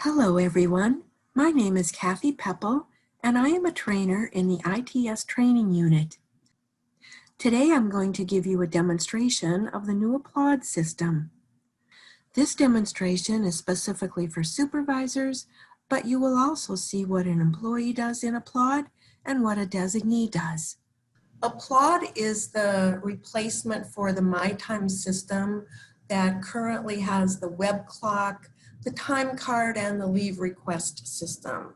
Hello everyone, my name is Kathy Peppel and I am a trainer in the ITS training unit. Today I'm going to give you a demonstration of the new Applaud system. This demonstration is specifically for supervisors, but you will also see what an employee does in Applaud and what a designee does. Applaud is the replacement for the MyTime system that currently has the web clock, the time card, and the leave request system.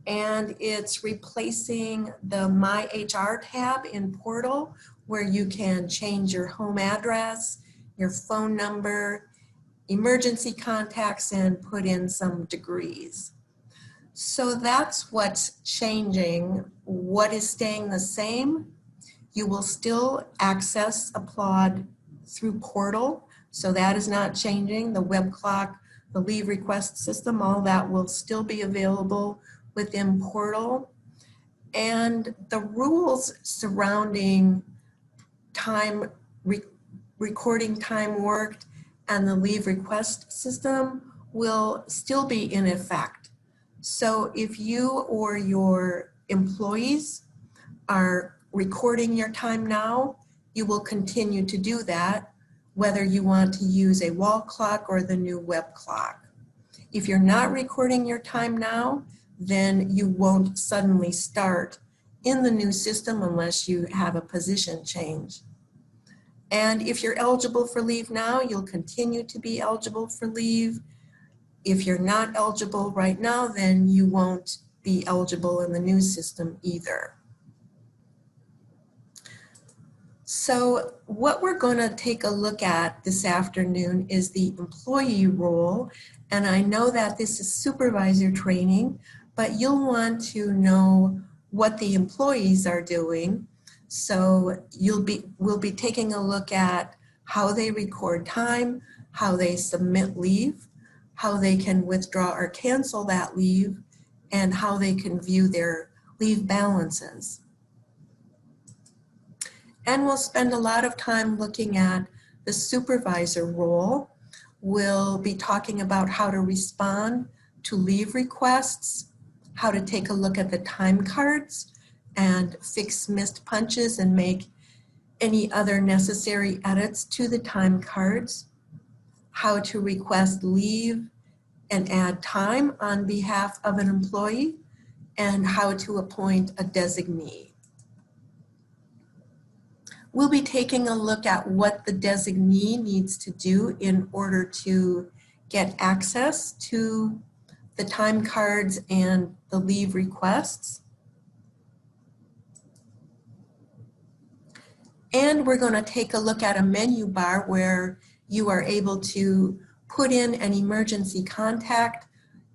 And it's replacing the My HR tab in Portal, where you can change your home address, your phone number, emergency contacts, and put in some degrees. So that's what's changing. What is staying the same? You will still access Applaud through Portal, so that is not changing. The web clock, the leave request system, all that will still be available within Portal. And the rules surrounding time, recording time worked and the leave request system will still be in effect. So if you or your employees are recording your time now, you will continue to do that, whether you want to use a wall clock or the new web clock. If you're not recording your time now, then you won't suddenly start in the new system unless you have a position change. And if you're eligible for leave now, you'll continue to be eligible for leave. If you're not eligible right now, then you won't be eligible in the new system either. So what we're going to take a look at this afternoon is the employee role. And I know that this is supervisor training, but you'll want to know what the employees are doing. So we'll be taking a look at how they record time, how they submit leave, how they can withdraw or cancel that leave, and how they can view their leave balances. And we'll spend a lot of time looking at the supervisor role. We'll be talking about how to respond to leave requests, how to take a look at the time cards and fix missed punches and make any other necessary edits to the time cards, how to request leave and add time on behalf of an employee, and how to appoint a designee. We'll be taking a look at what the designee needs to do in order to get access to the time cards and the leave requests. And we're going to take a look at a menu bar where you are able to put in an emergency contact.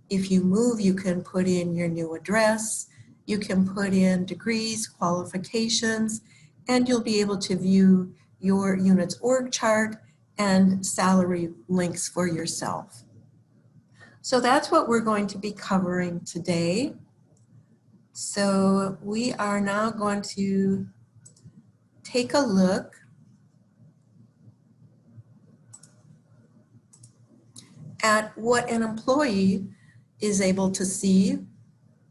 If you move, you can put in your new address, you can put in degrees, qualifications, and you'll be able to view your unit's org chart and salary links for yourself. So that's what we're going to be covering today. So we are now going to take a look at what an employee is able to see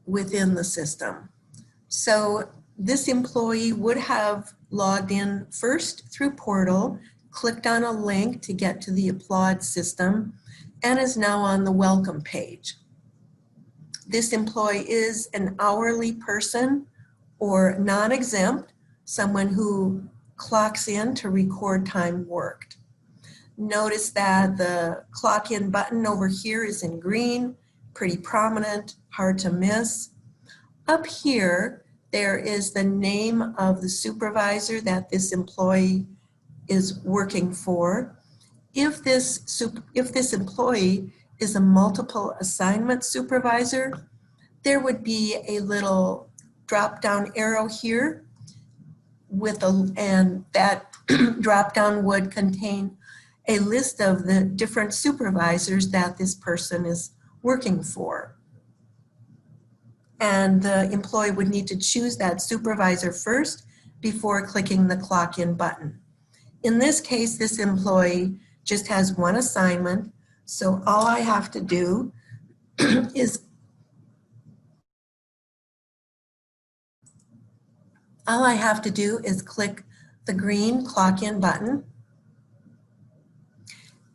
within the system. So this employee would have logged in first through Portal, clicked on a link to get to the Applaud system, and is now on the welcome page. This employee is an hourly person or non-exempt, someone who clocks in to record time worked. Notice that the clock in button over here is in green, pretty prominent, hard to miss. Up here, there is the name of the supervisor that this employee is working for. If this employee is a multiple assignment supervisor, there would be a little drop-down arrow here and that drop-down would contain a list of the different supervisors that this person is working for. And the employee would need to choose that supervisor first before clicking the clock in button. In this case, this employee just has one assignment, so all I have to do is all I have to do is click the green clock in button.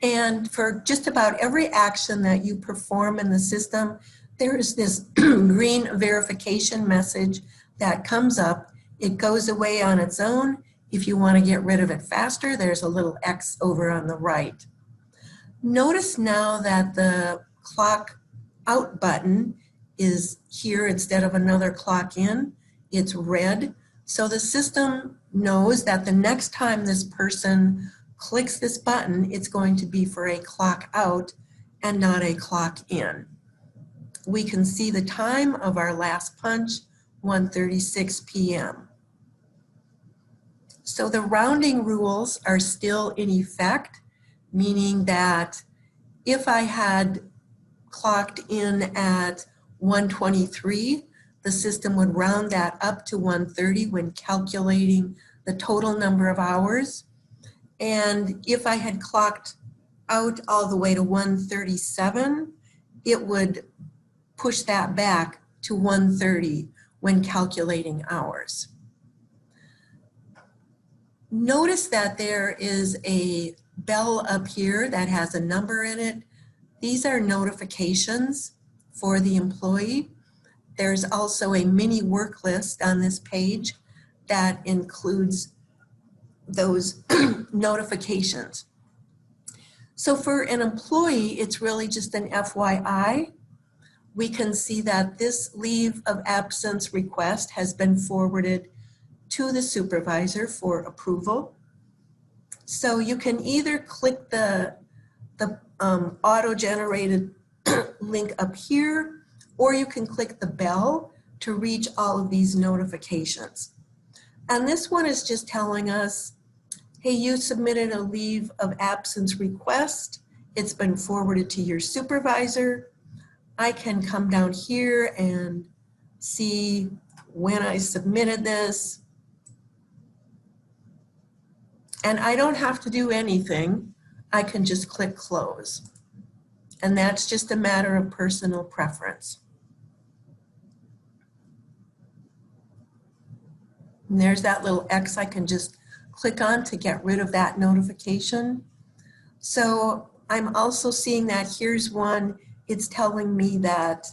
And for just about every action that you perform in the system, there is this green verification message that comes up. It goes away on its own. If you want to get rid of it faster, there's a little X over on the right. Notice now that the clock out button is here instead of another clock in. It's red. So the system knows that the next time this person clicks this button, it's going to be for a clock out and not a clock in. We can see the time of our last punch, 1:36 p.m. So the rounding rules are still in effect, meaning that if I had clocked in at 1:23, the system would round that up to 1:30 when calculating the total number of hours. And if I had clocked out all the way to 1:37, it would push that back to 1:30 when calculating hours. Notice that there is a bell up here that has a number in it. These are notifications for the employee. There's also a mini work list on this page that includes those notifications. So for an employee, it's really just an FYI. We can see that this leave of absence request has been forwarded to the supervisor for approval. So you can either click the auto-generated link up here, or you can click the bell to reach all of these notifications. And this one is just telling us, hey, you submitted a leave of absence request. It's been forwarded to your supervisor. I can come down here and see when I submitted this. And I don't have to do anything. I can just click close. And that's just a matter of personal preference. And there's that little X I can just click on to get rid of that notification. So I'm also seeing that here's one, it's telling me that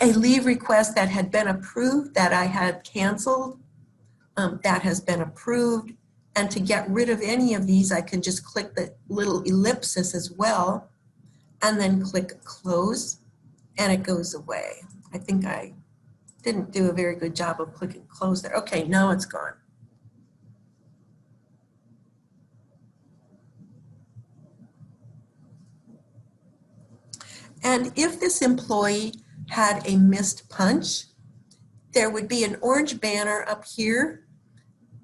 a leave request that had been approved that I had canceled, that has been approved. And to get rid of any of these, I can just click the little ellipsis as well, and then click close, and it goes away. I think I didn't do a very good job of clicking close there. Okay, now it's gone. And if this employee had a missed punch, there would be an orange banner up here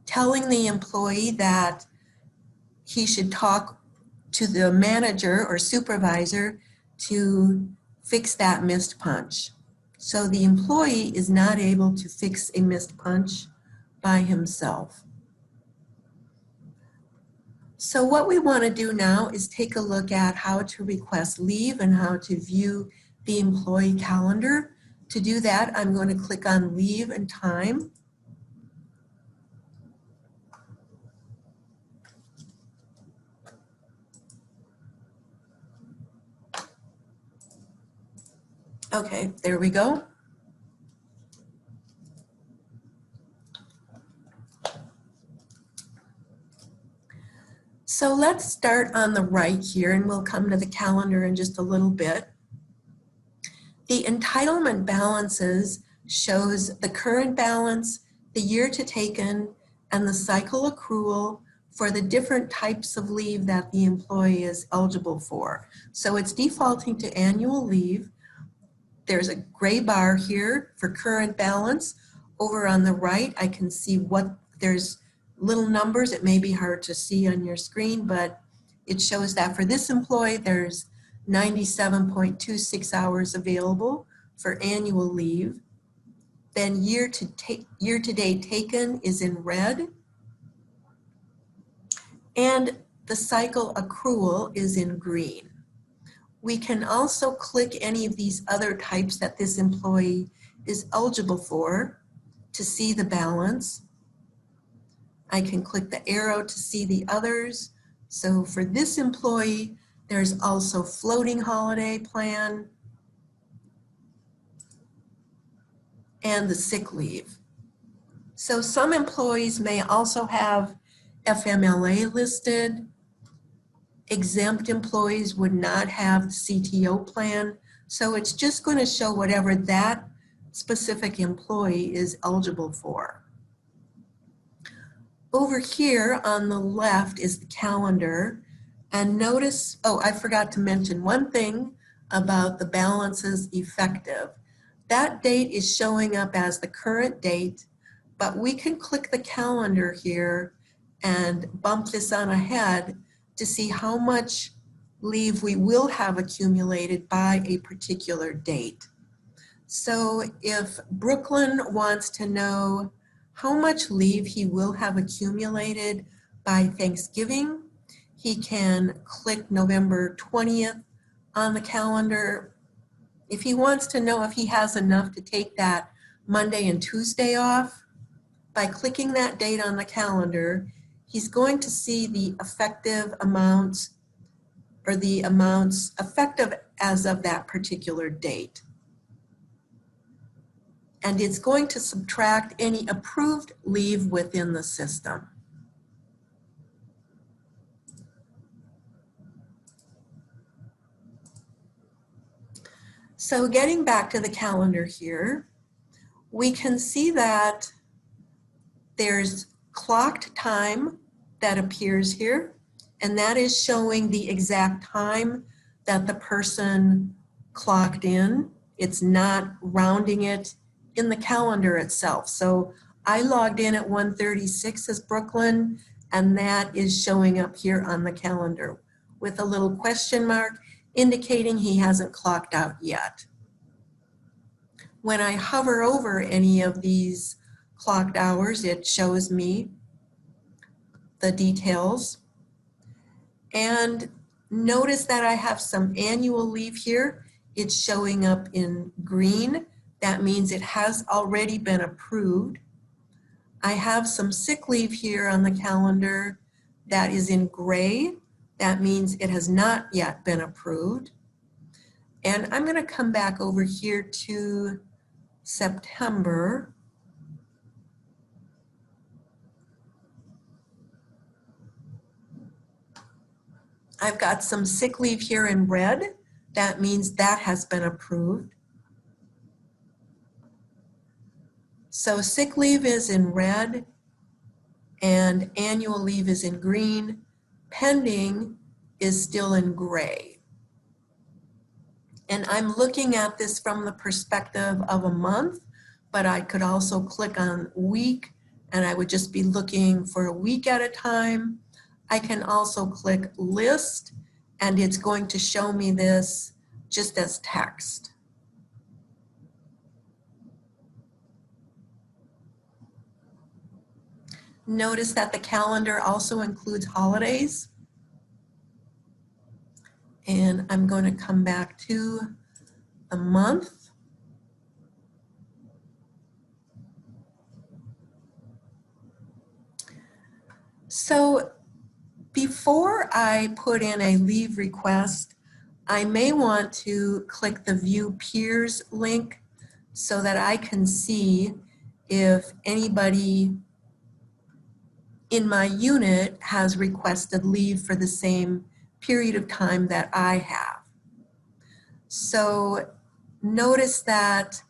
telling the employee that he should talk to the manager or supervisor to fix that missed punch. So the employee is not able to fix a missed punch by himself. So what we want to do now is take a look at how to request leave and how to view the employee calendar. To do that, I'm going to click on leave and time. Okay, there we go. So let's start on the right here, and we'll come to the calendar in just a little bit. The entitlement balances shows the current balance, the year to taken, and the cycle accrual for the different types of leave that the employee is eligible for. So it's defaulting to annual leave. There's a gray bar here for current balance. Over on the right, I can see there's little numbers. It may be hard to see on your screen, but it shows that for this employee, there's 97.26 hours available for annual leave. Then year to date taken is in red. And the cycle accrual is in green. We can also click any of these other types that this employee is eligible for to see the balance. I can click the arrow to see the others. So for this employee, there's also floating holiday plan and the sick leave. So some employees may also have FMLA listed. Exempt employees would not have the CTO plan. So it's just going to show whatever that specific employee is eligible for. Over here on the left is the calendar. And notice, oh, I forgot to mention one thing about the balances effective. That date is showing up as the current date, but we can click the calendar here and bump this on ahead to see how much leave we will have accumulated by a particular date. So if Brooklyn wants to know how much leave he will have accumulated by Thanksgiving, he can click November 20th on the calendar. If he wants to know if he has enough to take that Monday and Tuesday off, by clicking that date on the calendar, he's going to see the effective amounts, or the amounts effective as of that particular date. And it's going to subtract any approved leave within the system. So getting back to the calendar here, we can see that there's clocked time that appears here, and that is showing the exact time that the person clocked in. It's not rounding it in the calendar itself. So I logged in at 1:36 as Brooklyn, and that is showing up here on the calendar with a little question mark indicating he hasn't clocked out yet. When I hover over any of these clocked hours, it shows me the details. And notice that I have some annual leave here. It's showing up in green. That means it has already been approved. I have some sick leave here on the calendar that is in gray. That means it has not yet been approved. And I'm going to come back over here to September. I've got some sick leave here in red. That means that has been approved. So sick leave is in red and annual leave is in green. Pending is still in gray. And I'm looking at this from the perspective of a month, but I could also click on week and I would just be looking for a week at a time. I can also click list and it's going to show me this just as text. Notice that the calendar also includes holidays. And I'm going to come back to the month. So before I put in a leave request, I may want to click the View Peers link so that I can see if anybody in my unit has requested leave for the same period of time that I have. So notice that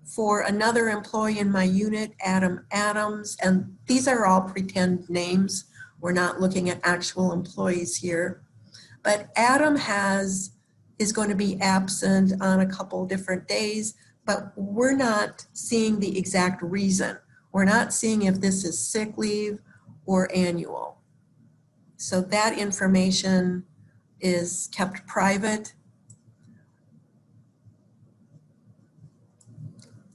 for another employee in my unit, Adam Adams, and these are all pretend names. We're not looking at actual employees here. But Adam is going to be absent on a couple different days, but we're not seeing the exact reason. We're not seeing if this is sick leave or annual. So that information is kept private.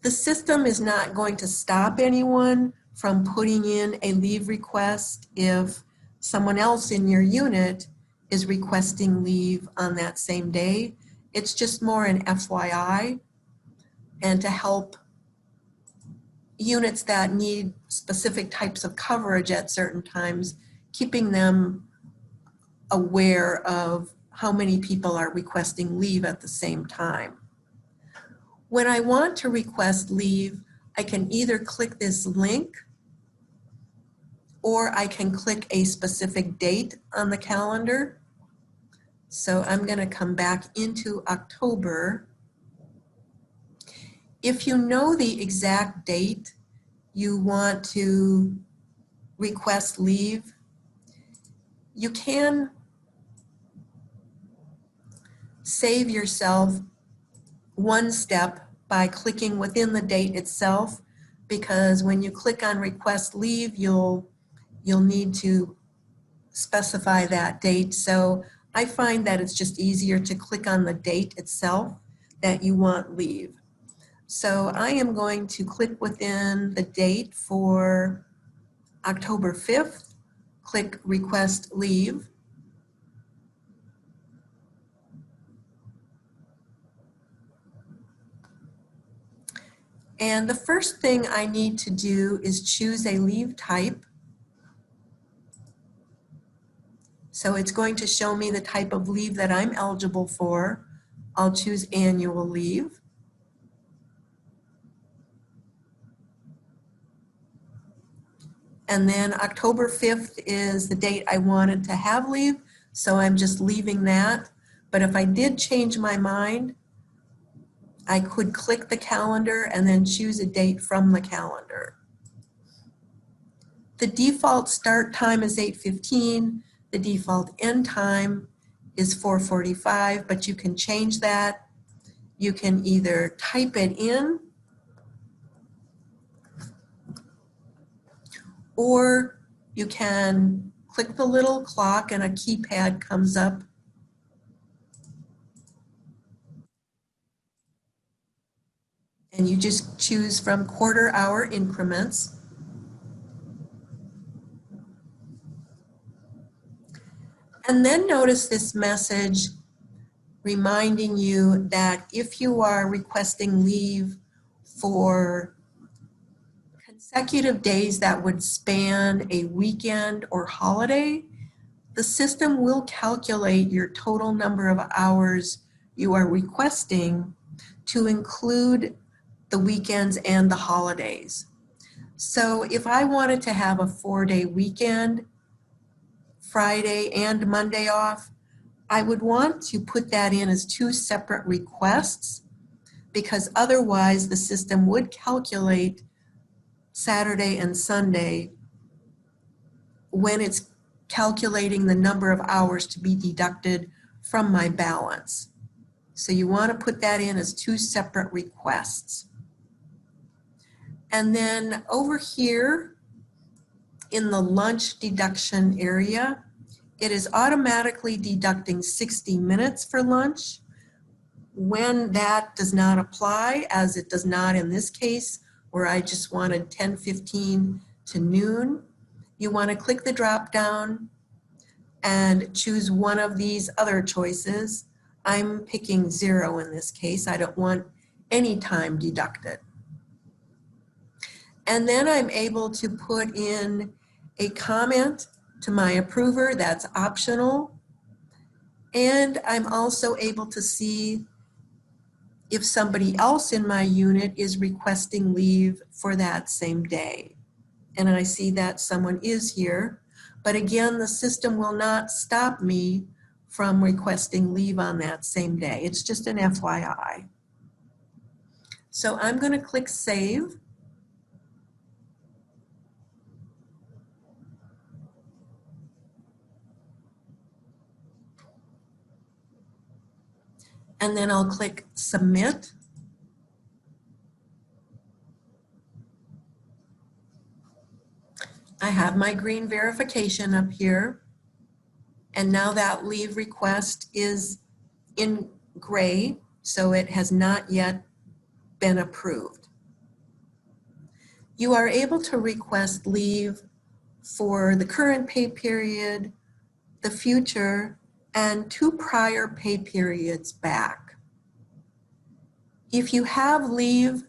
The system is not going to stop anyone from putting in a leave request if someone else in your unit is requesting leave on that same day. It's just more an FYI and to help units that need specific types of coverage at certain times, keeping them aware of how many people are requesting leave at the same time. When I want to request leave, I can either click this link or I can click a specific date on the calendar. So I'm going to come back into October. If you know the exact date you want to request leave, you can save yourself one step by clicking within the date itself, because when you click on request leave, you'll need to specify that date. So I find that it's just easier to click on the date itself that you want leave. So I am going to click within the date for October 5th, click request leave. And the first thing I need to do is choose a leave type. So it's going to show me the type of leave that I'm eligible for. I'll choose annual leave. And then October 5th is the date I wanted to have leave, so I'm just leaving that. But if I did change my mind, I could click the calendar and then choose a date from the calendar. The default start time is 8:15. The default end time is 4:45, but you can change that. You can either type it in or you can click the little clock and a keypad comes up. And you just choose from quarter-hour increments. And then notice this message reminding you that if you are requesting leave for consecutive days that would span a weekend or holiday, the system will calculate your total number of hours you are requesting to include the weekends and the holidays. So if I wanted to have a 4-day weekend, Friday and Monday off, I would want to put that in as 2 separate requests, because otherwise the system would calculate Saturday and Sunday when it's calculating the number of hours to be deducted from my balance. So you want to put that in as 2 separate requests. And then over here in the lunch deduction area, it is automatically deducting 60 minutes for lunch. When that does not apply, as it does not in this case, where I just wanted 10:15 to noon, you want to click the drop down and choose one of these other choices. I'm picking 0 in this case. I don't want any time deducted. And then I'm able to put in a comment to my approver. That's optional. And I'm also able to see if somebody else in my unit is requesting leave for that same day. And I see that someone is here. But again, the system will not stop me from requesting leave on that same day. It's just an FYI. So I'm going to click Save. And then I'll click Submit. I have my green verification up here. And now that leave request is in gray, so it has not yet been approved. You are able to request leave for the current pay period, the future, and 2 prior pay periods back. If you have leave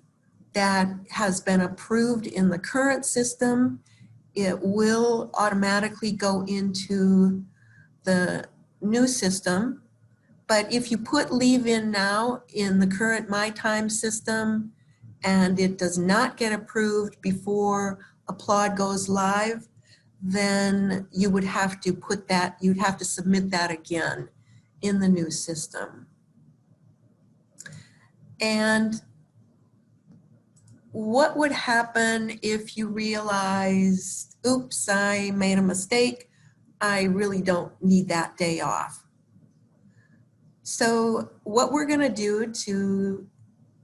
that has been approved in the current system, it will automatically go into the new system. But if you put leave in now in the current My Time system and it does not get approved before Applaud goes live, then you would have to put that, you'd have to submit that again in the new system. And what would happen if you realized, oops, I made a mistake, I really don't need that day off? So what we're going to do to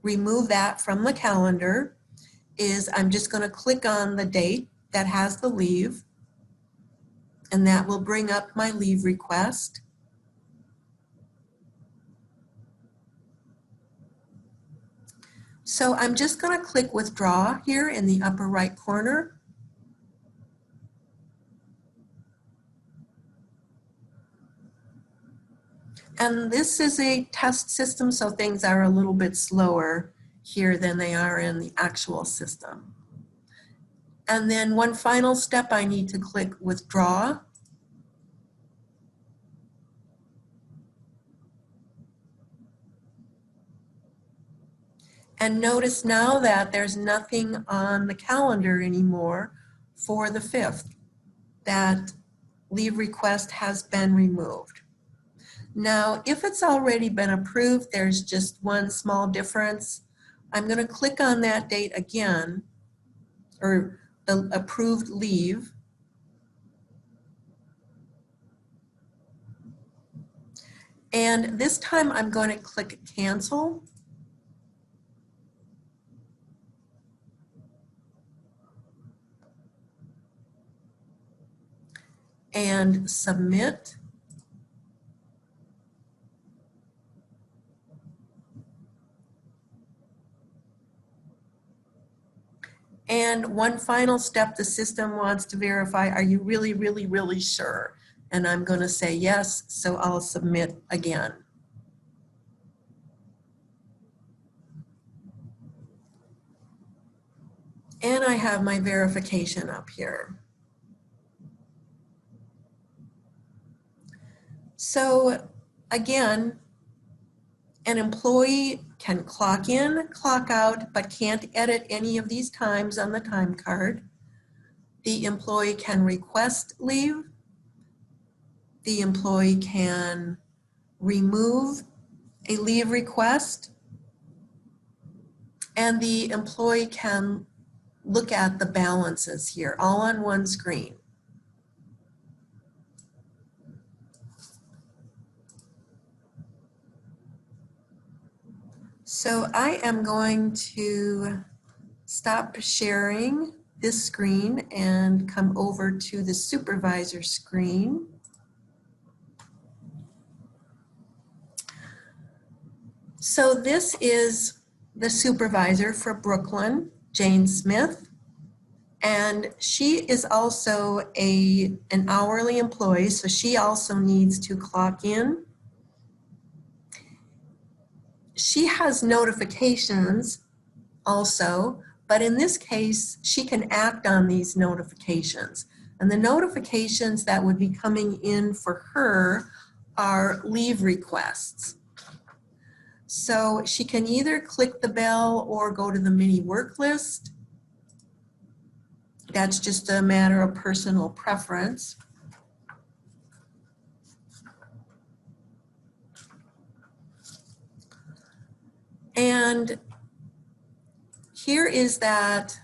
remove that from the calendar is I'm just going to click on the date that has the leave, and that will bring up my leave request. So I'm just going to click withdraw here in the upper right corner. And this is a test system, so things are a little bit slower here than they are in the actual system. And then one final step, I need to click withdraw. And notice now that there's nothing on the calendar anymore for the 5th. That leave request has been removed. Now, if it's already been approved, there's just one small difference. I'm going to click on that date again, or the approved leave. And this time I'm going to click cancel. And submit. And one final step, the system wants to verify, are you really, really, really sure? And I'm going to say yes, so I'll submit again. And I have my verification up here. So again, an employee can clock in, clock out, but can't edit any of these times on the time card. The employee can request leave. The employee can remove a leave request. And the employee can look at the balances here, all on one screen. So I am going to stop sharing this screen and come over to the supervisor screen. So this is the supervisor for Brooklyn, Jane Smith, and she is also an hourly employee, so she also needs to clock in. She has notifications also, but in this case, she can act on these notifications. And the notifications that would be coming in for her are leave requests. So she can either click the bell or go to the mini work list. That's just a matter of personal preference. And here is that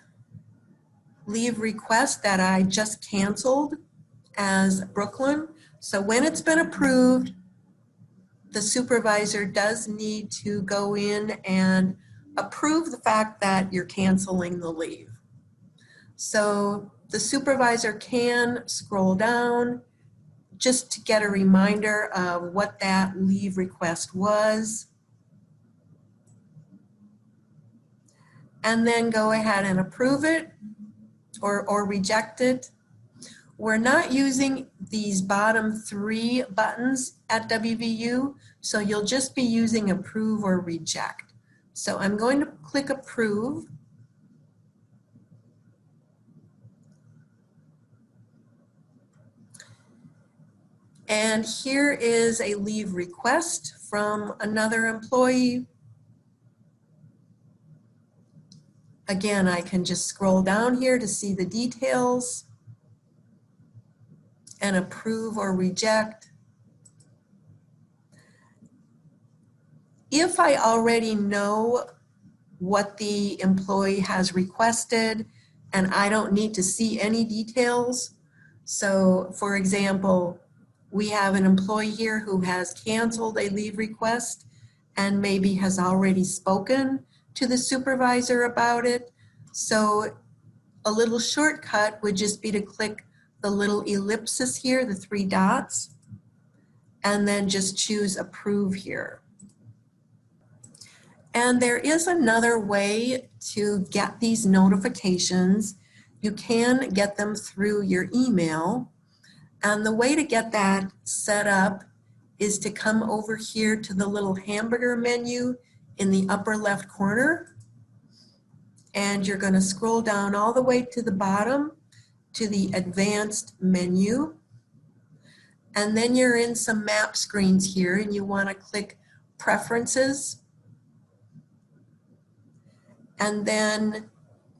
leave request that I just canceled as Brooklyn. So when it's been approved, the supervisor does need to go in and approve the fact that you're canceling the leave. So the supervisor can scroll down just to get a reminder of what that leave request was, and then go ahead and approve it or reject it. We're not using these bottom 3 buttons at WVU, so you'll just be using approve or reject. So I'm going to click approve. And here is a leave request from another employee. Again, I can just scroll down here to see the details and approve or reject. If I already know what the employee has requested and I don't need to see any details, so for example, we have an employee here who has canceled a leave request and maybe has already spoken to the supervisor about it. So a little shortcut would just be to click the little ellipsis here, the 3 dots, and then just choose approve here. And there is another way to get these notifications. You can get them through your email. And the way to get that set up is to come over here to the little hamburger menu in the upper left corner. And you're going to scroll down all the way to the bottom to the advanced menu. And then you're in some map screens here and you want to click preferences. And then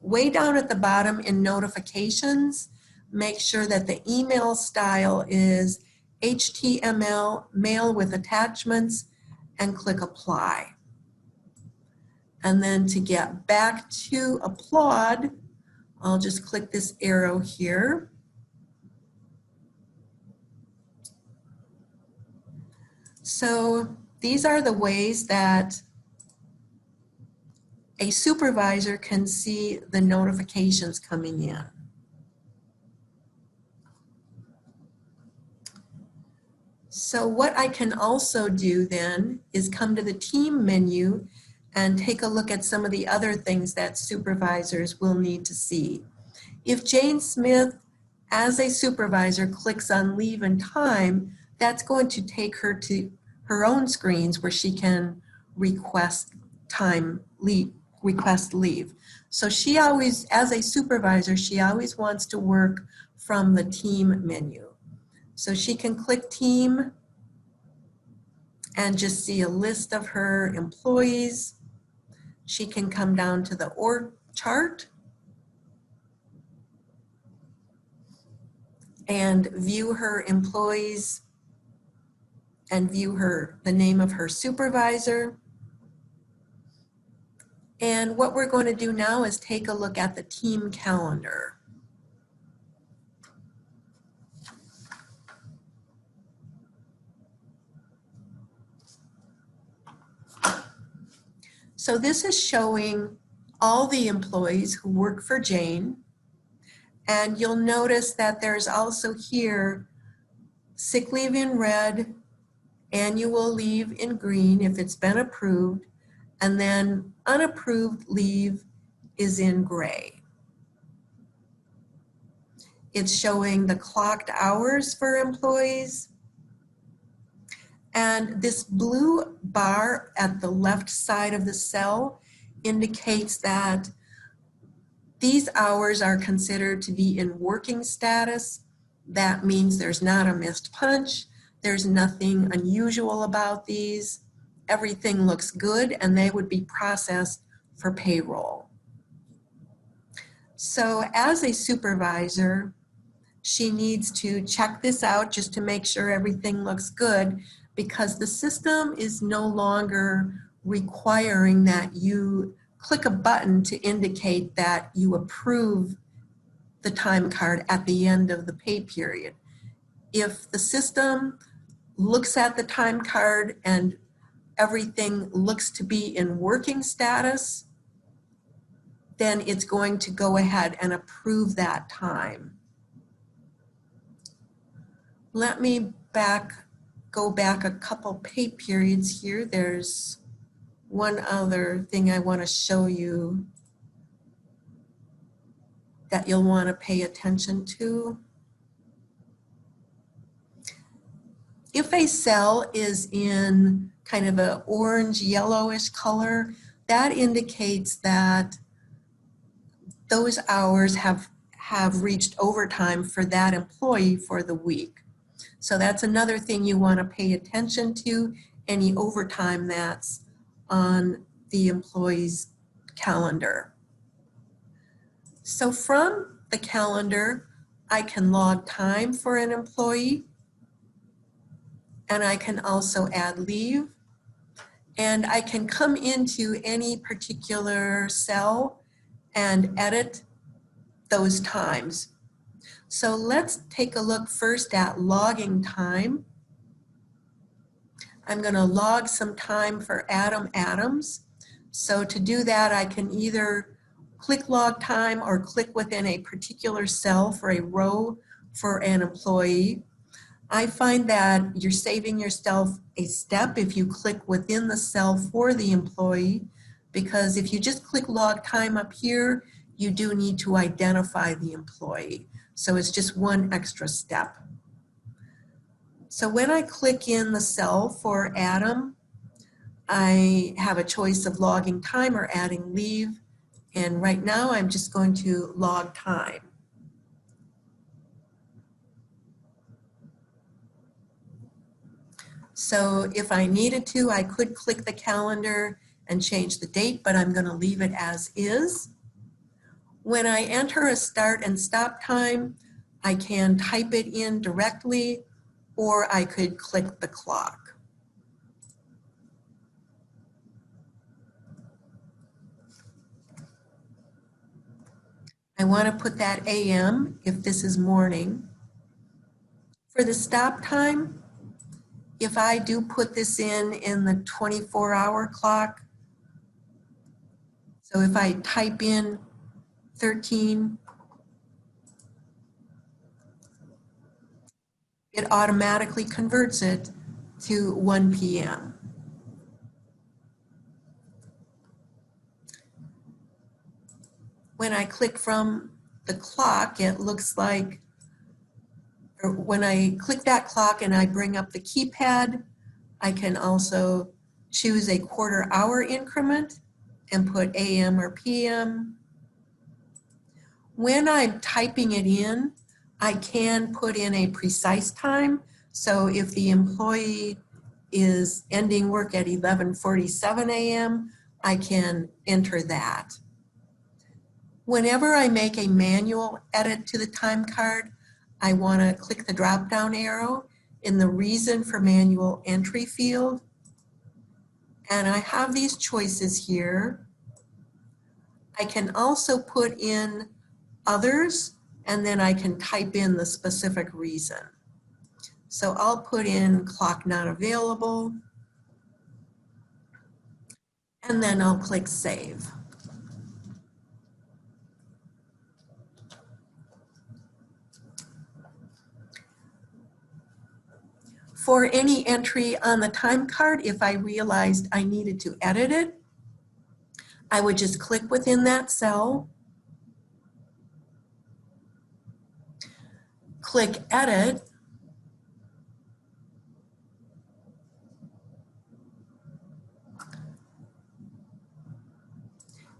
way down at the bottom in notifications, make sure that the email style is HTML, mail with attachments, and click apply. And then to get back to Applaud, I'll just click this arrow here. So these are the ways that a supervisor can see the notifications coming in. So what I can also do then is come to the team menu and take a look at some of the other things that supervisors will need to see. If Jane Smith, as a supervisor, clicks on leave and time, that's going to take her to her own screens where she can request leave. So she always, as a supervisor, she always wants to work from the team menu. So she can click team and just see a list of her employees. She can come down to the org chart and view her employees and view the name of her supervisor. And what we're going to do now is take a look at the team calendar. So this is showing all the employees who work for Jane. And you'll notice that there's also here sick leave in red, annual leave in green if it's been approved, and then unapproved leave is in gray. It's showing the clocked hours for employees. And this blue bar at the left side of the cell indicates that these hours are considered to be in working status. That means there's not a missed punch. There's nothing unusual about these. Everything looks good and they would be processed for payroll. So as a supervisor, she needs to check this out just to make sure everything looks good, because the system is no longer requiring that you click a button to indicate that you approve the time card at the end of the pay period. If the system looks at the time card and everything looks to be in working status, then it's going to go ahead and approve that time. Let me go back a couple pay periods here. There's one other thing I want to show you that you'll want to pay attention to. If a cell is in kind of an orange yellowish color, that indicates that those hours have reached overtime for that employee for the week. So that's another thing you want to pay attention to, any overtime that's on the employee's calendar. So from the calendar, I can log time for an employee, and I can also add leave, and I can come into any particular cell and edit those times. So let's take a look first at logging time. I'm going to log some time for Adam Adams. So to do that, I can either click log time or click within a particular cell for a row for an employee. I find that you're saving yourself a step if you click within the cell for the employee, because if you just click log time up here, you do need to identify the employee. So it's just one extra step. So when I click in the cell for Adam, I have a choice of logging time or adding leave. And right now I'm just going to log time. So if I needed to, I could click the calendar and change the date, but I'm going to leave it as is. When I enter a start and stop time, I can type it in directly, or I could click the clock. I want to put that AM if this is morning. For the stop time, if I do put this in the 24-hour clock, so if I type in 13, it automatically converts it to 1 p.m. When I click from the clock, it looks like, or when I click that clock and I bring up the keypad, I can also choose a quarter-hour increment and put AM or PM. When I'm typing it in, I can put in a precise time. So if the employee is ending work at 11:47 a.m., I can enter that. Whenever I make a manual edit to the time card, I want to click the drop-down arrow in the reason for manual entry field. And I have these choices here. I can also put in others, and then I can type in the specific reason. So I'll put in clock not available, and then I'll click save. For any entry on the time card, if I realized I needed to edit it, I would just click within that cell, click edit,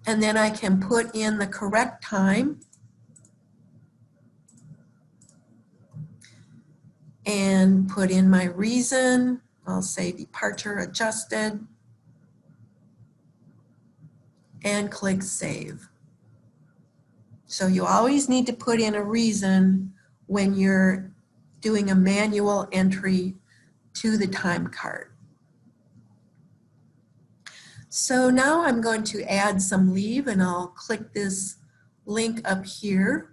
and then I can put in the correct time and put in my reason. I'll say departure adjusted and click save. So you always need to put in a reason when you're doing a manual entry to the time card. So now I'm going to add some leave, and I'll click this link up here.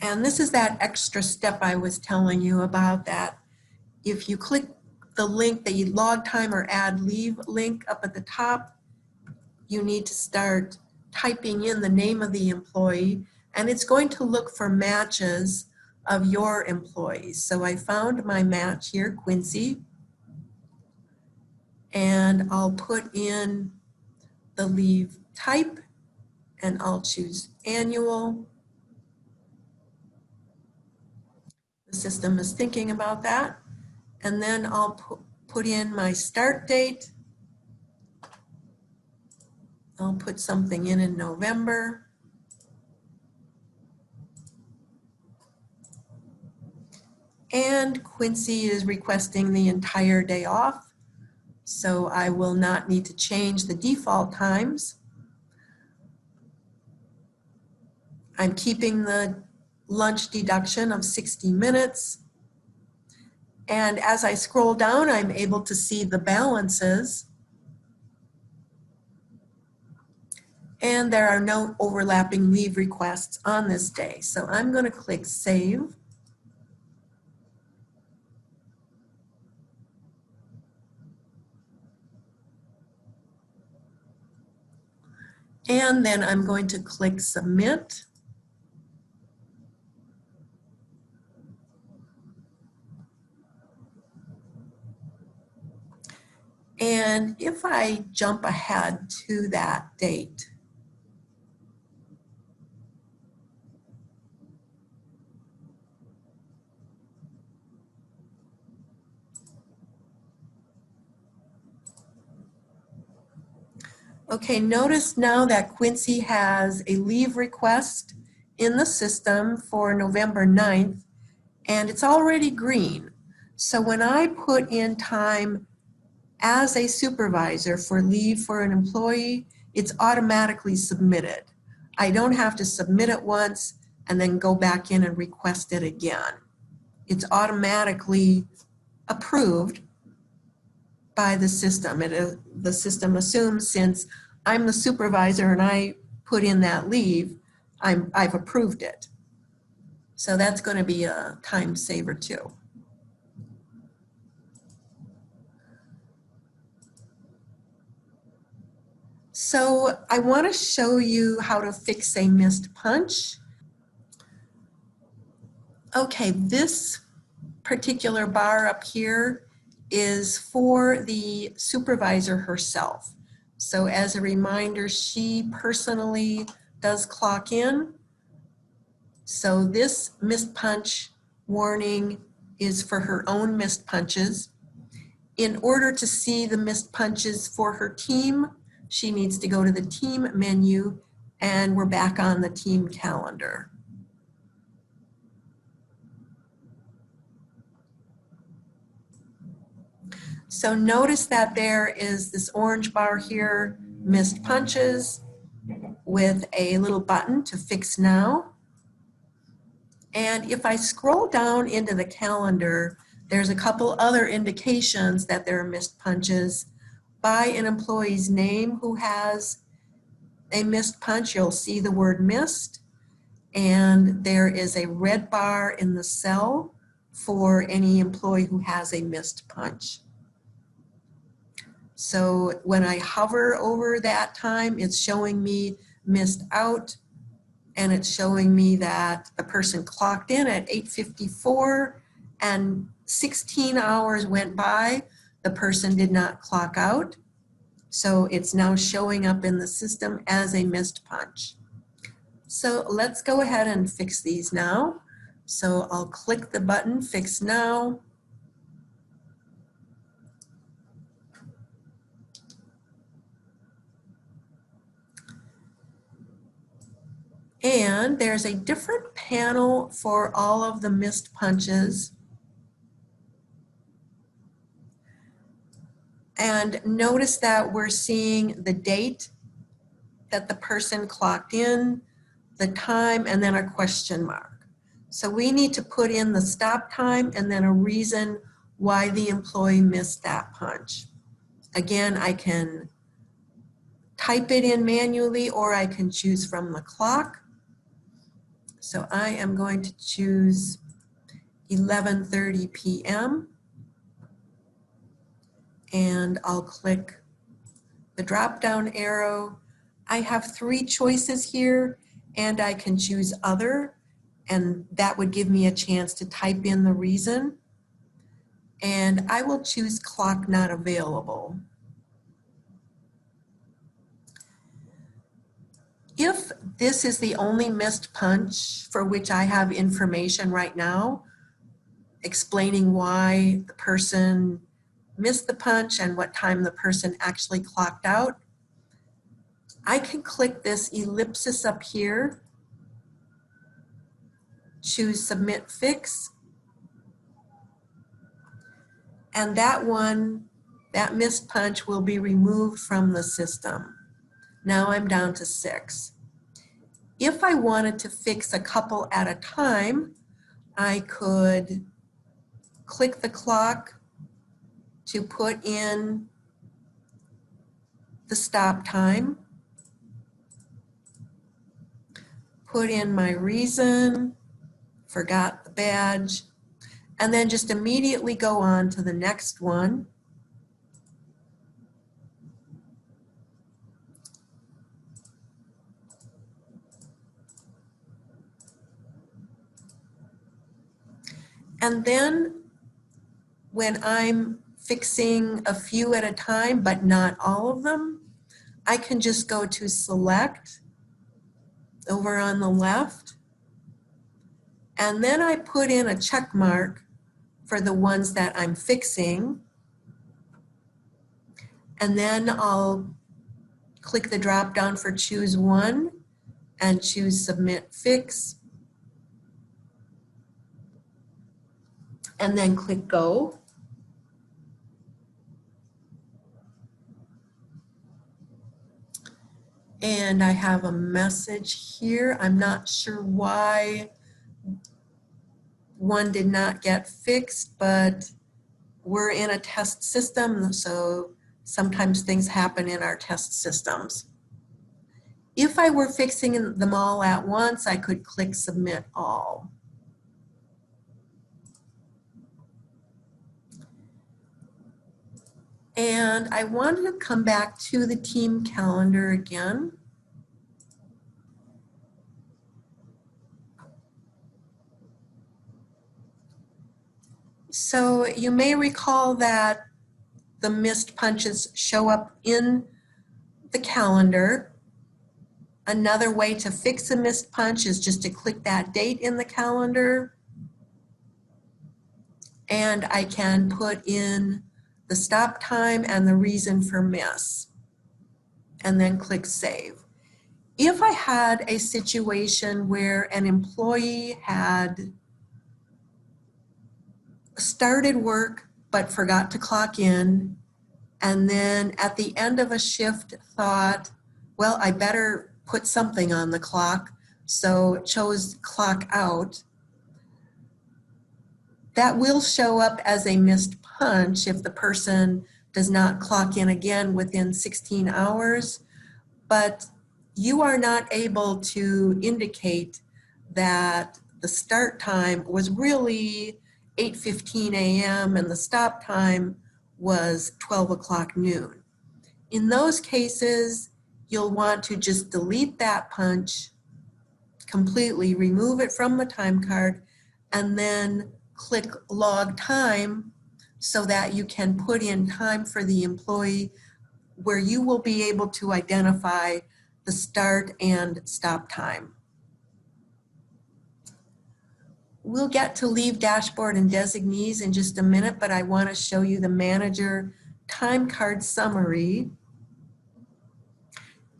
And this is that extra step I was telling you about, that if you click the link, the log time or add leave link up at the top, you need to start typing in the name of the employee, and it's going to look for matches of your employees. So I found my match here, Quincy, and I'll put in the leave type, and I'll choose annual. The system is thinking about that, and then I'll put in my start date. I'll put something in November. And Quincy is requesting the entire day off, so I will not need to change the default times. I'm keeping the lunch deduction of 60 minutes. And as I scroll down, I'm able to see the balances. And there are no overlapping leave requests on this day. So I'm going to click Save. And then I'm going to click Submit. And if I jump ahead to that date, okay, notice now that Quincy has a leave request in the system for November 9th, and it's already green. So when I put in time as a supervisor for leave for an employee, it's automatically submitted. I don't have to submit it once and then go back in and request it again. It's automatically approved by the system. The system assumes since I'm the supervisor and I put in that leave, I've approved it. So that's going to be a time saver too. So I want to show you how to fix a missed punch. Okay, this particular bar up here is for the supervisor herself. So as a reminder, she personally does clock in. So this missed punch warning is for her own missed punches. In order to see the missed punches for her team, she needs to go to the team menu, and we're back on the team calendar. So notice that there is this orange bar here, missed punches, with a little button to fix now. And if I scroll down into the calendar, there's a couple other indications that there are missed punches. By an employee's name who has a missed punch, you'll see the word missed. And there is a red bar in the cell for any employee who has a missed punch. So when I hover over that time, it's showing me missed out, and it's showing me that the person clocked in at 8:54 and 16 hours went by. The person did not clock out. So it's now showing up in the system as a missed punch. So let's go ahead and fix these now. So I'll click the button, Fix Now. And there's a different panel for all of the missed punches. And notice that we're seeing the date that the person clocked in, the time, and then a question mark. So we need to put in the stop time and then a reason why the employee missed that punch. Again, I can type it in manually or I can choose from the clock. So I am going to choose 11:30 p.m. and I'll click the drop-down arrow. I have 3 choices here, and I can choose Other, and that would give me a chance to type in the reason. And I will choose Clock Not Available. If this is the only missed punch for which I have information right now, explaining why the person missed the punch and what time the person actually clocked out, I can click this ellipsis up here, choose Submit Fix, and that missed punch will be removed from the system. Now I'm down to 6. If I wanted to fix a couple at a time, I could click the clock to put in the stop time, put in my reason, forgot the badge, and then just immediately go on to the next one. And then when I'm fixing a few at a time, but not all of them, I can just go to Select over on the left, and then I put in a check mark for the ones that I'm fixing, and then I'll click the drop down for Choose One and choose Submit Fix, and then click Go. And I have a message here. I'm not sure why one did not get fixed, but we're in a test system, so sometimes things happen in our test systems. If I were fixing them all at once, I could click Submit All. And I wanted to come back to the team calendar again. So you may recall that the missed punches show up in the calendar. Another way to fix a missed punch is just to click that date in the calendar, and I can put in the stop time and the reason for miss, and then click Save. If I had a situation where an employee had started work but forgot to clock in, and then at the end of a shift thought, well, I better put something on the clock, so chose clock out, that will show up as a missed punch if the person does not clock in again within 16 hours, but you are not able to indicate that the start time was really 8:15 a.m. and the stop time was 12 o'clock noon. In those cases, you'll want to just delete that punch completely, remove it from the time card, and then click Log Time so that you can put in time for the employee where you will be able to identify the start and stop time. We'll get to Leave Dashboard and Designees in just a minute, but I want to show you the Manager time card summary.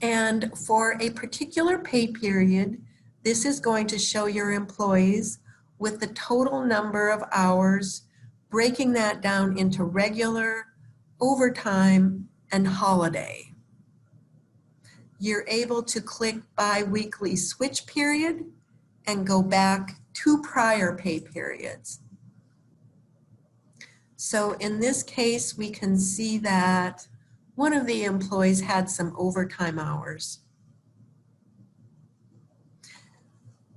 And for a particular pay period, this is going to show your employees with the total number of hours, breaking that down into regular, overtime, and holiday. You're able to click Bi-weekly Switch Period and go back 2 prior pay periods. So in this case, we can see that one of the employees had some overtime hours.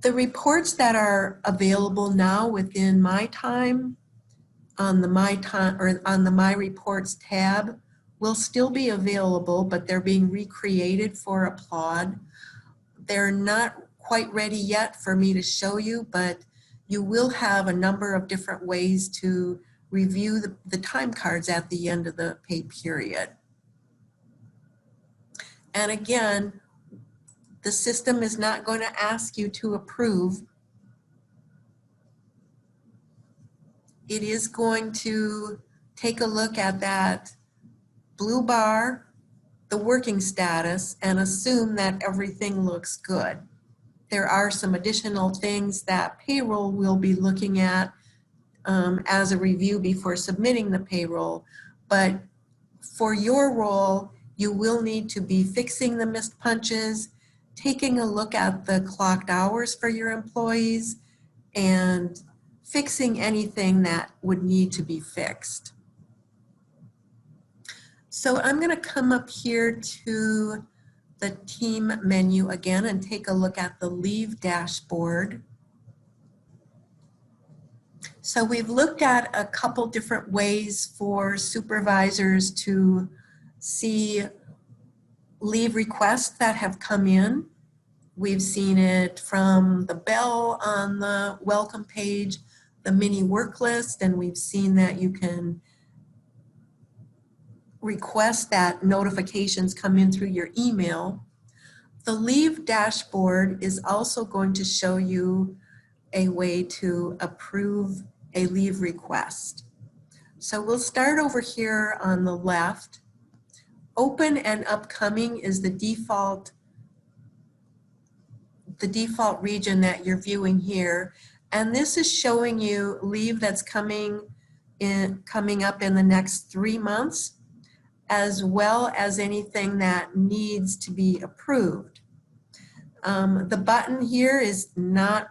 The reports that are available now within My Time on the My Reports tab will still be available, but they're being recreated for Applaud. They're not quite ready yet for me to show you, but you will have a number of different ways to review the time cards at the end of the pay period. And again, the system is not going to ask you to approve. It is going to take a look at that blue bar, the working status, and assume that everything looks good. There are some additional things that payroll will be looking at as a review before submitting the payroll, but for your role, you will need to be fixing the missed punches, taking a look at the clocked hours for your employees, and fixing anything that would need to be fixed. So I'm going to come up here to the team menu again and take a look at the leave dashboard. So we've looked at a couple different ways for supervisors to see leave requests that have come in. We've seen it from the bell on the welcome page, the mini work list, and we've seen that you can request that notifications come in through your email. The leave dashboard is also going to show you a way to approve a leave request. So we'll start over here on the left. Open and upcoming is the default region that you're viewing here. And this is showing you leave that's coming up in the next 3 months, as well as anything that needs to be approved. The button here is not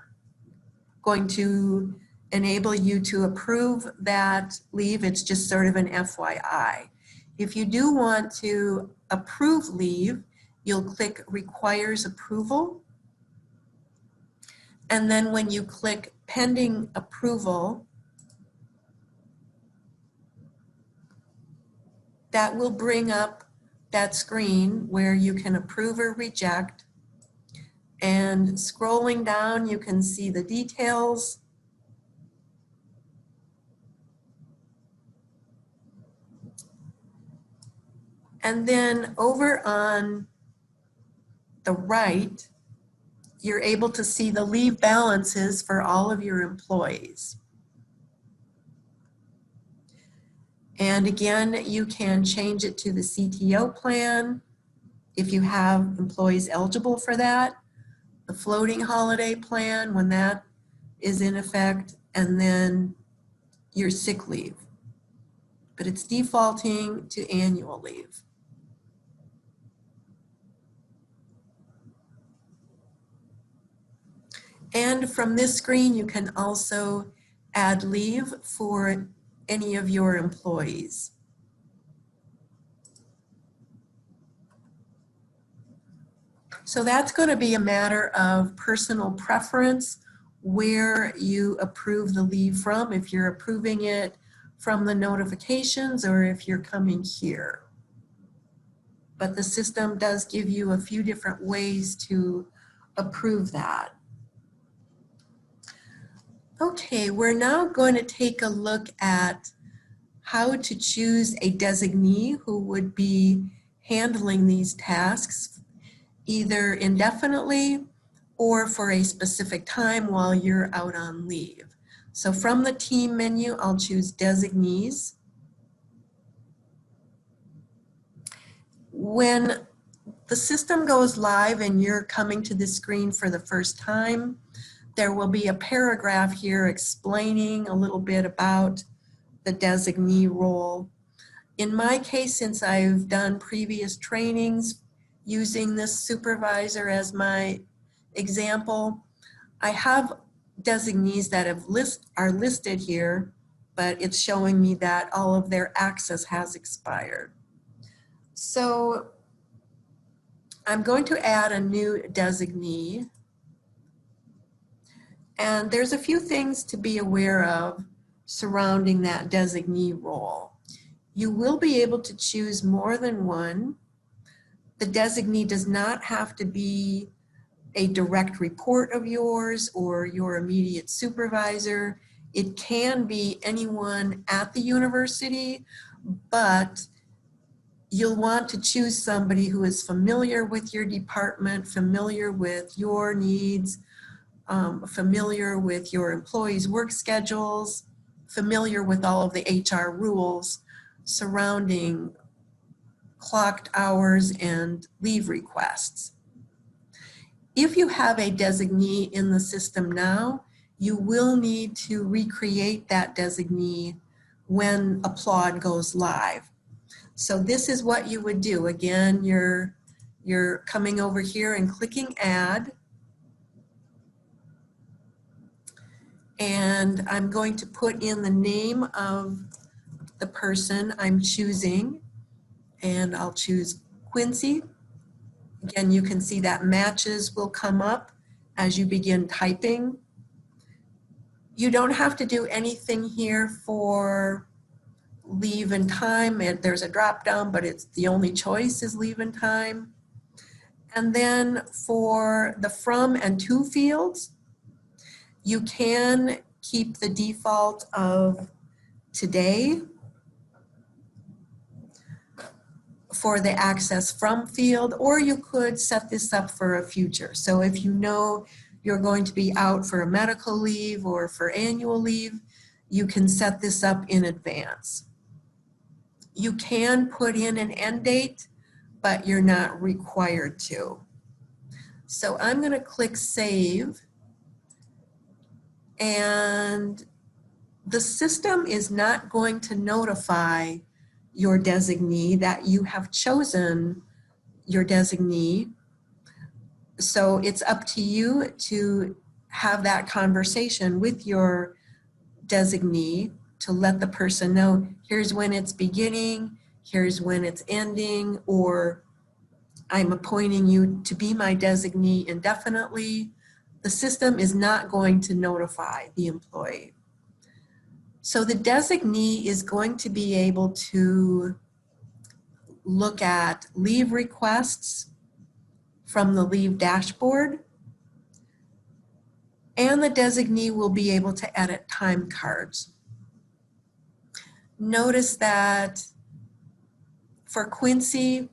going to enable you to approve that leave. It's just sort of an FYI. If you do want to approve leave, you'll click Requires Approval. And then when you click Pending Approval, that will bring up that screen where you can approve or reject. And scrolling down, you can see the details. And then over on the right, you're able to see the leave balances for all of your employees. And again, you can change it to the CTO plan if you have employees eligible for that, the floating holiday plan when that is in effect, and then your sick leave. But it's defaulting to annual leave. And from this screen, you can also add leave for any of your employees. So that's going to be a matter of personal preference where you approve the leave from, if you're approving it from the notifications or if you're coming here. But the system does give you a few different ways to approve that. Okay, we're now going to take a look at how to choose a designee who would be handling these tasks, either indefinitely or for a specific time while you're out on leave. So from the team menu, I'll choose designees. When the system goes live and you're coming to the screen for the first time, there will be a paragraph here explaining a little bit about the designee role. In my case, since I've done previous trainings using this supervisor as my example, I have designees that are listed here, but it's showing me that all of their access has expired. So I'm going to add a new designee. And there's a few things to be aware of surrounding that designee role. You will be able to choose more than one. The designee does not have to be a direct report of yours or your immediate supervisor. It can be anyone at the university, but you'll want to choose somebody who is familiar with your department, familiar with your needs, familiar with your employees' work schedules, familiar with all of the HR rules surrounding clocked hours and leave requests. If you have a designee in the system now, you will need to recreate that designee when Applaud goes live. So this is what you would do. Again, you're coming over here and clicking add. And I'm going to put in the name of the person I'm choosing, and I'll choose Quincy. Again, you can see that matches will come up as you begin typing. You don't have to do anything here for leave and time. There's a drop down, but it's the only choice is leave and time. And then for the from and to fields, you can keep the default of today for the access from field, or you could set this up for a future. So if you know you're going to be out for a medical leave or for annual leave, you can set this up in advance. You can put in an end date, but you're not required to. So I'm going to click save, and the system is not going to notify your designee that you have chosen your designee. So it's up to you to have that conversation with your designee to let the person know, here's when it's beginning, here's when it's ending, or I'm appointing you to be my designee indefinitely. The system is not going to notify the employee. So the designee is going to be able to look at leave requests from the leave dashboard, and the designee will be able to edit time cards. Notice that for Quincy,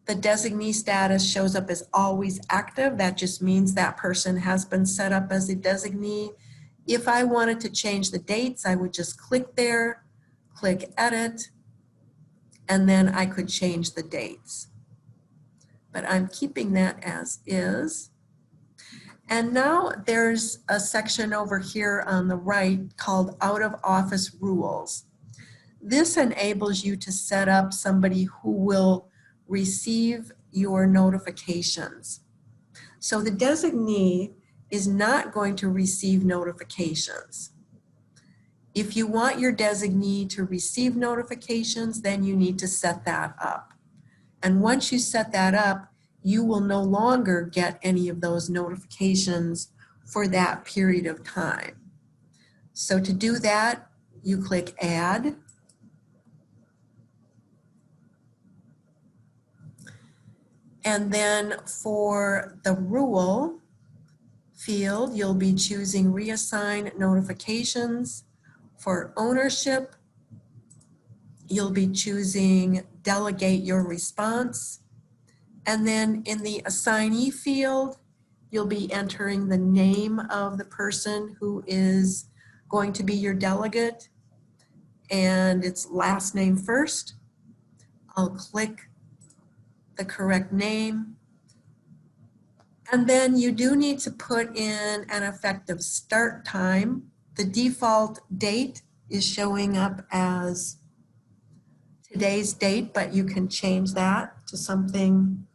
the designee status shows up as always active. That just means that person has been set up as a designee. If I wanted to change the dates, I would just click there, click edit, and then I could change the dates. But I'm keeping that as is. And now there's a section over here on the right called Out of Office Rules. This enables you to set up somebody who will receive your notifications. So the designee is not going to receive notifications. If you want your designee to receive notifications, then you need to set that up. And once you set that up, you will no longer get any of those notifications for that period of time. So to do that, you click Add. And then for the rule field, you'll be choosing Reassign Notifications. For ownership, you'll be choosing Delegate Your Response. And then in the assignee field, you'll be entering the name of the person who is going to be your delegate, and its last name first. I'll click the correct name. And then you do need to put in an effective start time. The default date is showing up as today's date, but you can change that to something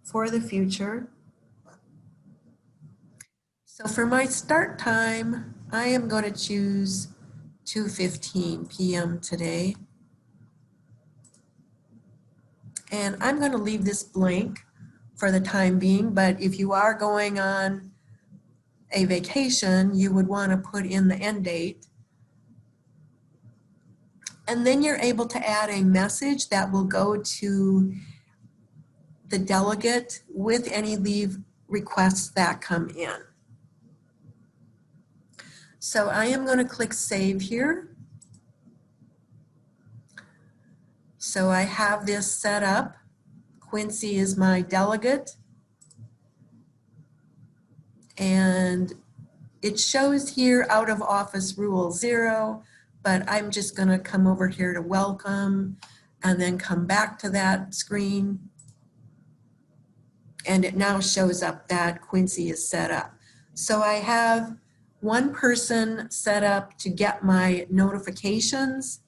for the future. So for my start time, I am going to choose 2:15 p.m. today. And I'm going to leave this blank for the time being, but if you are going on a vacation, you would want to put in the end date. And then you're able to add a message that will go to the delegate with any leave requests that come in. So I am going to click Save here. So I have this set up. Quincy is my delegate. And it shows here out of office rule 0, but I'm just going to come over here to welcome and then come back to that screen. And it now shows up that Quincy is set up. So I have one person set up to get my notifications,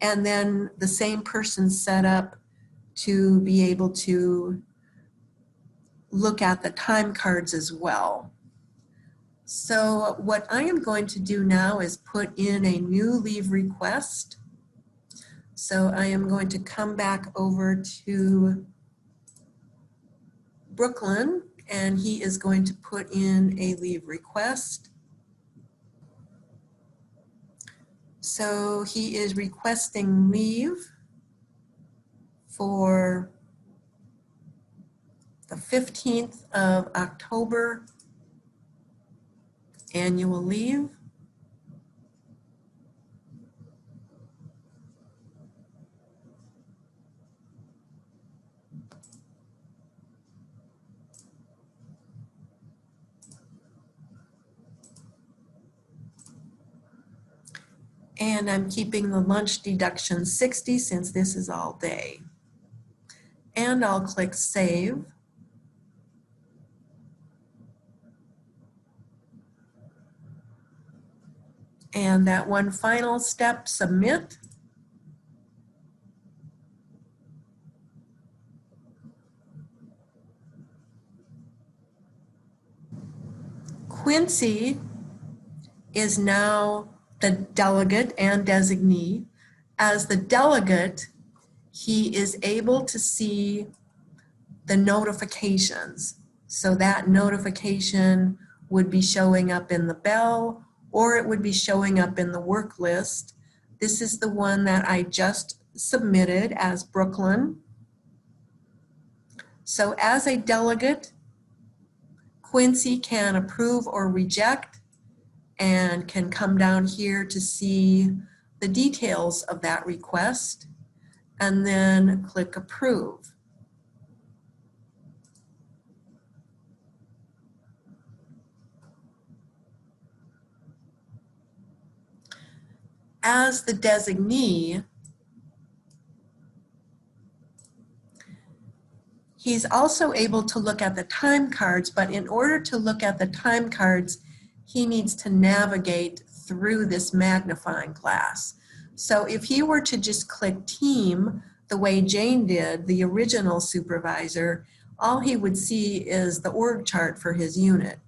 and then the same person set up to be able to look at the time cards as well. So what I am going to do now is put in a new leave request. So I am going to come back over to Brooklyn, and he is going to put in a leave request. So he is requesting leave for the 15th of October, annual leave. And I'm keeping the lunch deduction 60 since this is all day. And I'll click Save. And that one final step, Submit. Quincy is now the delegate and designee. As the delegate, he is able to see the notifications. So that notification would be showing up in the bell, or it would be showing up in the work list. This is the one that I just submitted as Brooklyn. So as a delegate, Quincy can approve or reject and can come down here to see the details of that request and then click Approve. As the designee, he's also able to look at the time cards, but in order to look at the time cards, he needs to navigate through this magnifying glass. So if he were to just click Team, the way Jane did, the original supervisor, all he would see is the org chart for his unit.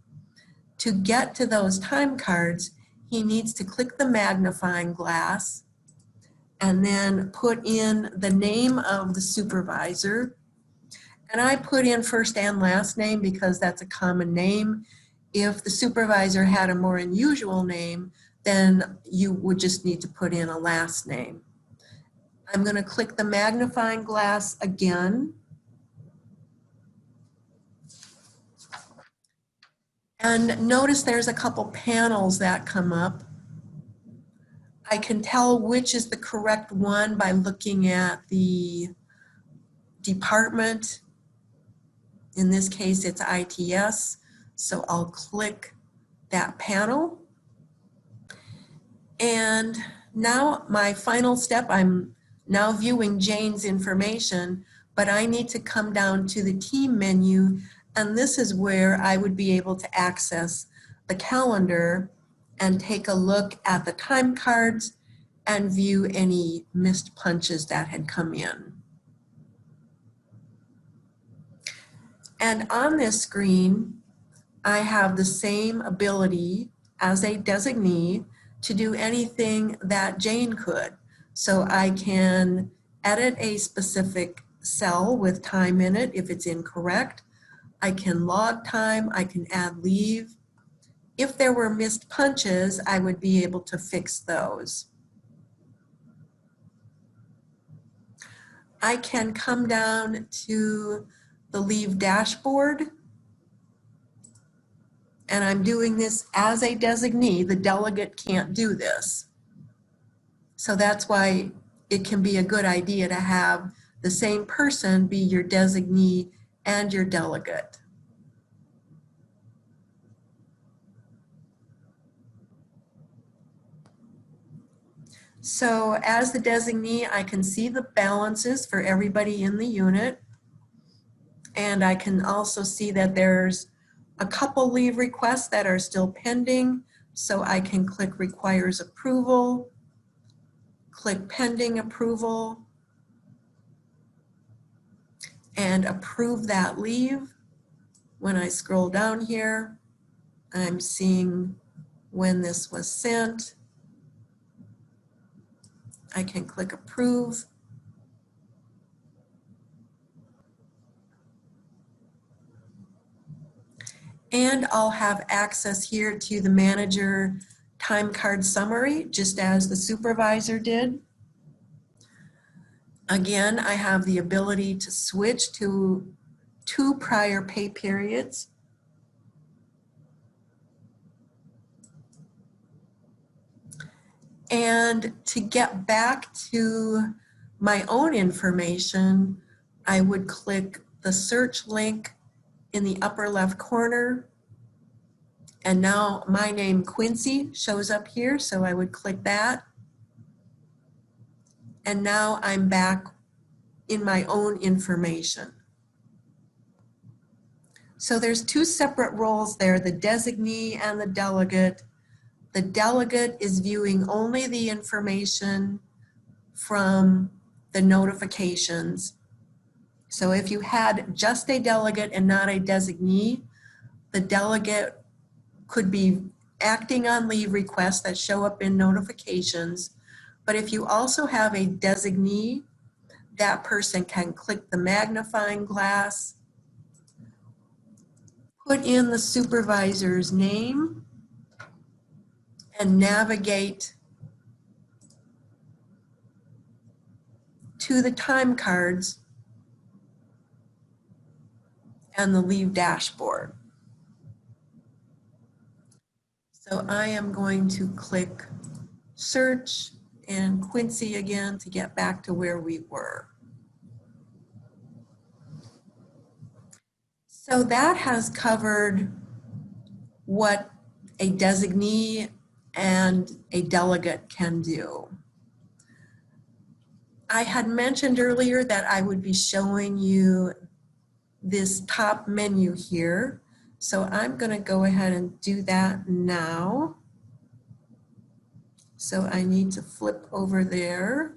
To get to those time cards, he needs to click the magnifying glass and then put in the name of the supervisor. And I put in first and last name because that's a common name. If the supervisor had a more unusual name, then you would just need to put in a last name. I'm going to click the magnifying glass again. And notice there's a couple panels that come up. I can tell which is the correct one by looking at the department. In this case, it's ITS. So I'll click that panel. And now my final step, I'm now viewing Jane's information, but I need to come down to the team menu, and this is where I would be able to access the calendar and take a look at the time cards and view any missed punches that had come in. And on this screen, I have the same ability as a designee to do anything that Jane could. So I can edit a specific cell with time in it if it's incorrect. I can log time, I can add leave. If there were missed punches, I would be able to fix those. I can come down to the leave dashboard, and I'm doing this as a designee. The delegate can't do this. So that's why it can be a good idea to have the same person be your designee and your delegate. So as the designee, I can see the balances for everybody in the unit. And I can also see that there's a couple leave requests that are still pending. So I can click requires approval, click pending approval, and approve that leave. When I scroll down here, I'm seeing when this was sent. I can click approve. And I'll have access here to the manager time card summary, just as the supervisor did. Again, I have the ability to switch to 2 prior pay periods. And to get back to my own information, I would click the search link in the upper left corner. And now my name, Quincy, shows up here, so I would click that. And now I'm back in my own information. So there's 2 separate roles there, the designee and the delegate. The delegate is viewing only the information from the notifications. So if you had just a delegate and not a designee, the delegate could be acting on leave requests that show up in notifications. But if you also have a designee, that person can click the magnifying glass, put in the supervisor's name, and navigate to the time cards and the leave dashboard. So I am going to click search and Quincy again to get back to where we were. So that has covered what a designee and a delegate can do. I had mentioned earlier that I would be showing you this top menu here. So I'm going to go ahead and do that now. So I need to flip over there.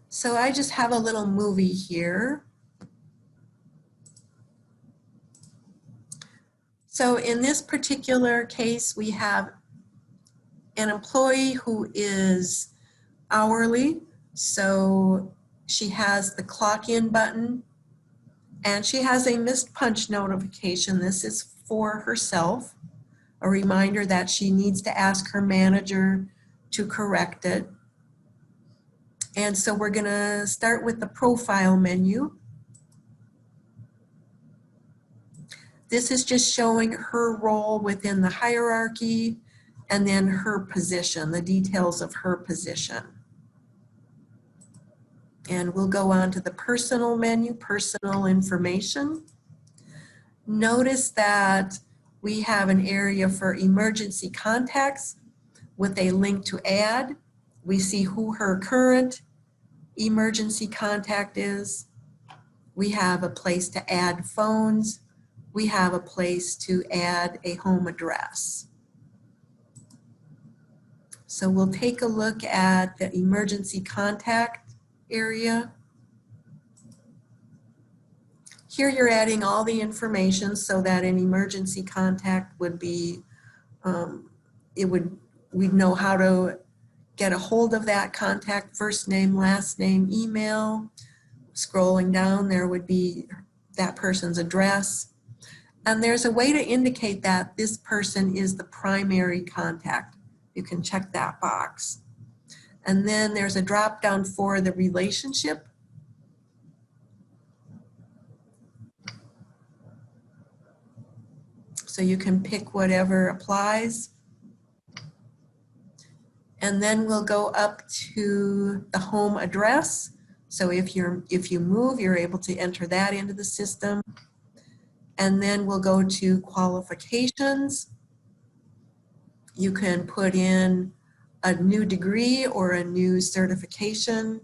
So I just have a little movie here. So in this particular case, we have an employee who is hourly. So she has the clock in button and she has a missed punch notification. This is for herself, a reminder that she needs to ask her manager to correct it. And so we're going to start with the profile menu. This is just showing her role within the hierarchy and then her position, the details of her position. And we'll go on to the personal menu, personal information. Notice that we have an area for emergency contacts with a link to add. We see who her current emergency contact is. We have a place to add phones. We have a place to add a home address. So we'll take a look at the emergency contact area. Here you're adding all the information so that an emergency contact would be, we'd know how to get a hold of that contact, first name, last name, email. Scrolling down, there would be that person's address. And there's a way to indicate that this person is the primary contact. You can check that box. And then there's a drop down for the relationship. So you can pick whatever applies. And then we'll go up to the home address. So if you move, you're able to enter that into the system. And then we'll go to qualifications. You can put in a new degree or a new certification.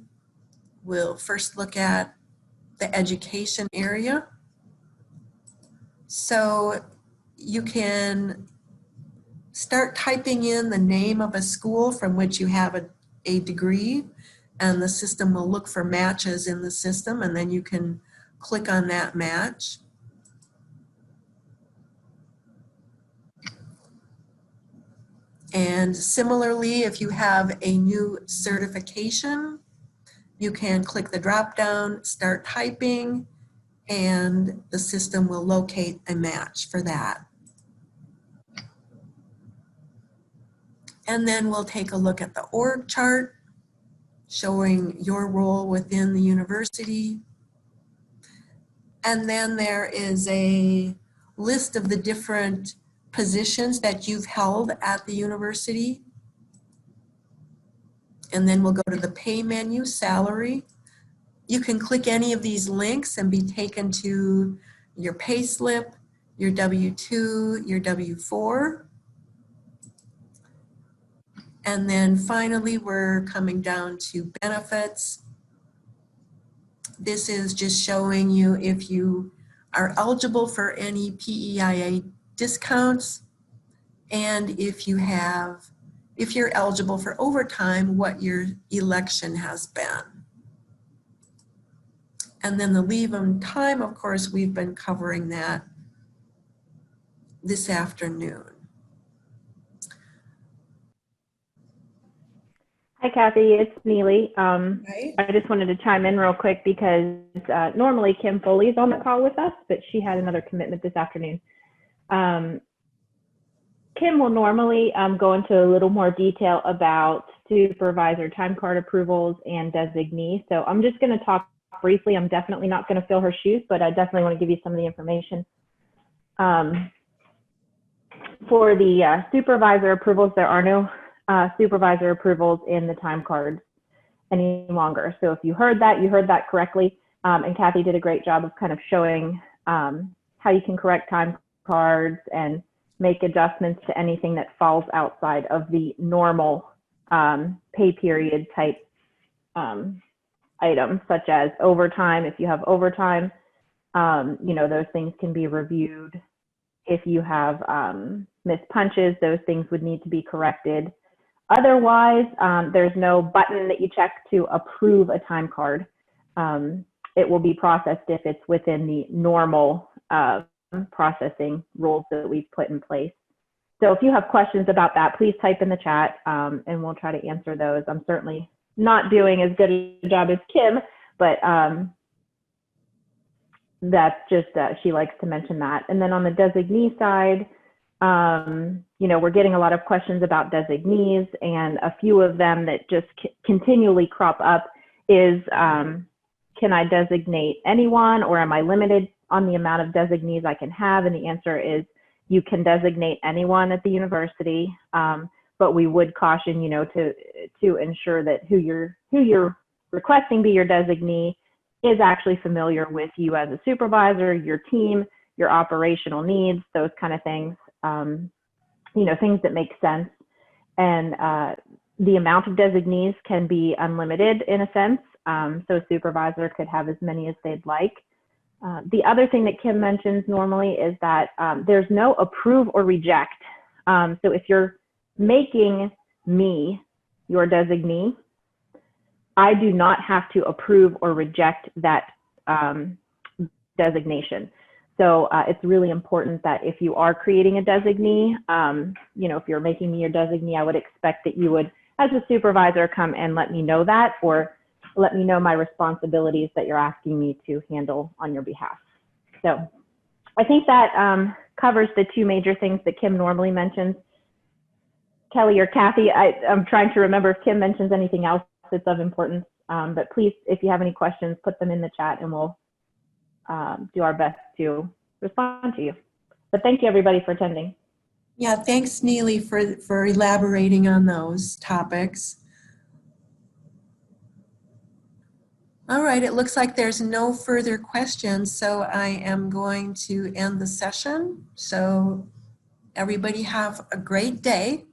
We'll first look at the education area. So you can start typing in the name of a school from which you have a degree, and the system will look for matches in the system, and then you can click on that match. And similarly, if you have a new certification, you can click the drop down, start typing, and the system will locate a match for that. And then we'll take a look at the org chart, showing your role within the university. And then there is a list of the different positions that you've held at the university. And then we'll go to the pay menu, salary. You can click any of these links and be taken to your pay slip, your W-2, your W-4. And then finally, we're coming down to benefits. This is just showing you if you are eligible for any PEIA discounts, and if you're eligible for overtime, what your election has been. And then the leave on time, of course, we've been covering that this afternoon. Hi, Kathy, it's Neely. Right. I just wanted to chime in real quick because normally Kim Foley is on the call with us, but she had another commitment this afternoon. Kim will normally go into a little more detail about supervisor time card approvals and designee. So I'm just going to talk briefly. I'm definitely not going to fill her shoes, but I definitely want to give you some of the information. For the supervisor approvals, there are no supervisor approvals in the time cards any longer. So if you heard that correctly. And Kathy did a great job of kind of showing how you can correct time cards and make adjustments to anything that falls outside of the normal pay period type items, such as overtime. If you have overtime, you know, those things can be reviewed. If you have missed punches, those things would need to be corrected. Otherwise, there's no button that you check to approve a time card. It will be processed if it's within the normal processing rules that we've put in place. So if you have questions about that, please type in the chat and we'll try to answer those. I'm certainly not doing as good a job as Kim, but that's just, she likes to mention that. And then on the designee side, you know, we're getting a lot of questions about designees, and a few of them that just continually crop up is, can I designate anyone, or am I limited on the amount of designees I can have? And the answer is you can designate anyone at the university, but we would caution, you know, to ensure that who you're requesting be your designee is actually familiar with you as a supervisor, your team, your operational needs, those kind of things, you know, things that make sense. And the amount of designees can be unlimited in a sense. So a supervisor could have as many as they'd like. The other thing that Kim mentions normally is that there's no approve or reject. So if you're making me your designee, I do not have to approve or reject that designation. So it's really important that if you are creating a designee, you know, if you're making me your designee, I would expect that you would, as a supervisor, come and let me know that, or let me know my responsibilities that you're asking me to handle on your behalf. So I think that covers the two major things that Kim normally mentions. Kelly or Kathy, I'm trying to remember if Kim mentions anything else that's of importance, but please, if you have any questions, put them in the chat and we'll do our best to respond to you. But thank you everybody for attending. Yeah, thanks Neely for elaborating on those topics. All right, it looks like there's no further questions, so I am going to end the session. So everybody have a great day.